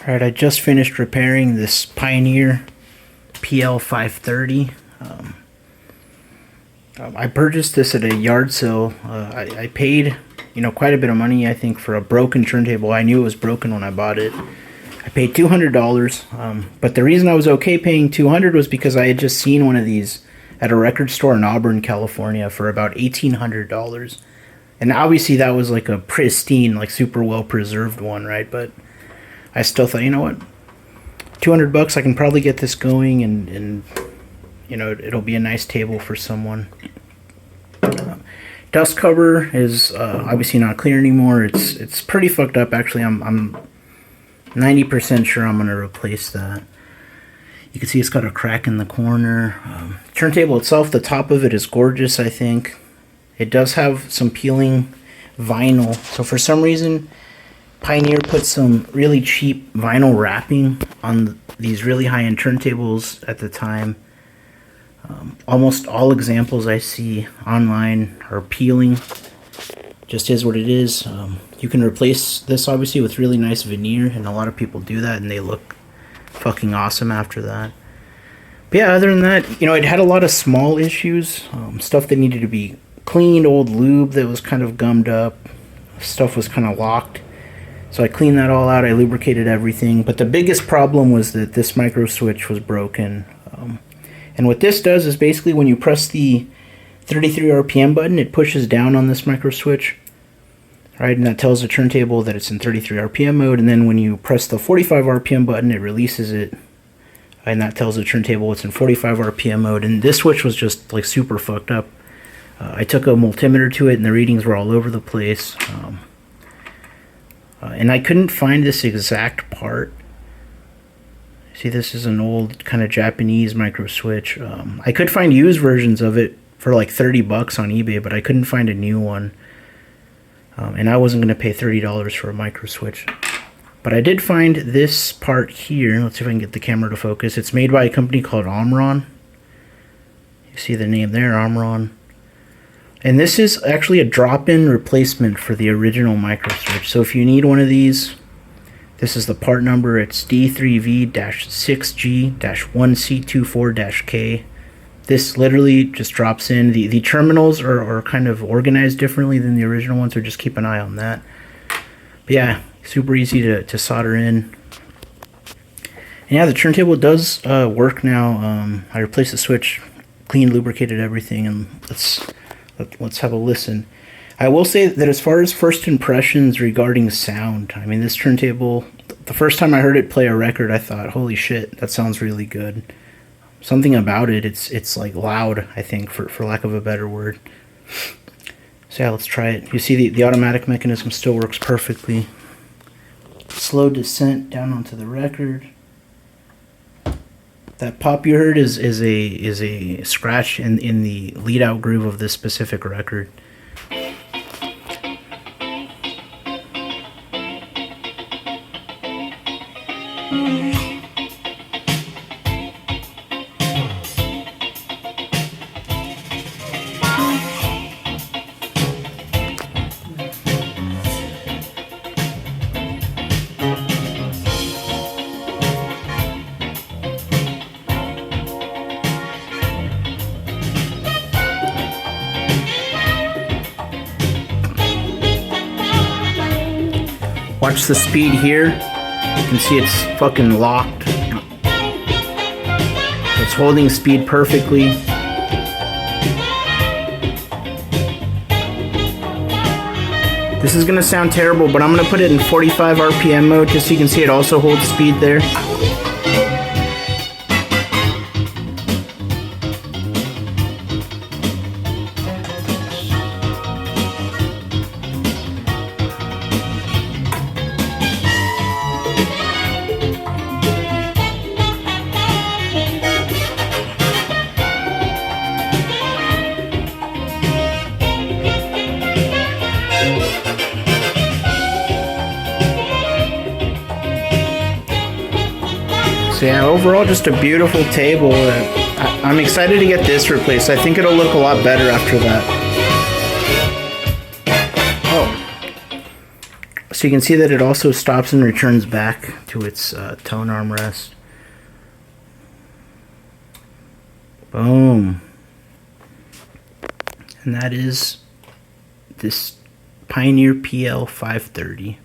Alright, I just finished repairing this Pioneer PL-530. I purchased this at a yard sale. I paid, quite a bit of money, I think, for a broken turntable. I knew it was broken when I bought it. I paid $200, but the reason I was okay paying $200 was because I had just seen one of these at a record store in Auburn, California for about $1,800. And obviously that was like a pristine, like super well preserved one, right? But I still thought, you know what, $200, I can probably get this going, and it'll be a nice table for someone. Dust cover is obviously not clear anymore. It's pretty fucked up, actually. I'm 90% sure I'm gonna replace that. You can see it's got a crack in the corner. Turntable itself, the top of it is gorgeous, I think. It does have some peeling vinyl, so for some reason Pioneer put some really cheap vinyl wrapping on these really high-end turntables at the time. Almost all examples I see online are peeling. Just is what it is. You can replace this obviously with really nice veneer, and a lot of people do that and they look fucking awesome after that. But yeah, other than that, it had a lot of small issues. Stuff that needed to be cleaned, old lube that was kind of gummed up. Stuff was kind of locked. So I cleaned that all out, I lubricated everything, but the biggest problem was that this micro switch was broken. And what this does is basically when you press the 33 RPM button, it pushes down on this micro switch, right? And that tells the turntable that it's in 33 RPM mode, and then when you press the 45 RPM button, it releases it, and that tells the turntable it's in 45 RPM mode, and this switch was just like super fucked up. I took a multimeter to it, and the readings were all over the place. And I couldn't find this exact part. See, this is an old kind of Japanese micro switch. I could find used versions of it for like $30 on eBay, but I couldn't find a new one. And I wasn't going to pay $30 for a micro switch. But I did find this part here. Let's see if I can get the camera to focus. It's made by a company called Omron. You see the name there, Omron. And this is actually a drop-in replacement for the original micro switch. So if you need one of these, this is the part number. It's D3V-6G-1C24-K. This literally just drops in. The terminals are kind of organized differently than the original ones, so just keep an eye on that. But yeah, super easy to solder in. And yeah, the turntable does work now. I replaced the switch, cleaned, lubricated everything, and let's have a listen. I will say that as far as first impressions regarding sound, I mean, this turntable, the first time I heard it play a record, I thought, holy shit, that sounds really good. Something about it, it's like loud, I think, for lack of a better word. So yeah, let's try it. You see the automatic mechanism still works perfectly. Slow descent down onto the record. That pop you heard is a scratch in the lead out groove of this specific record. Watch the speed here. You can see it's fucking locked. It's holding speed perfectly. This is gonna sound terrible, but I'm gonna put it in 45 RPM mode just so you can see it also holds speed there. So yeah, overall just a beautiful table. I'm excited to get this replaced. I think it'll look a lot better after that. Oh. So you can see that it also stops and returns back to its tone armrest. Boom. And that is this Pioneer PL-530.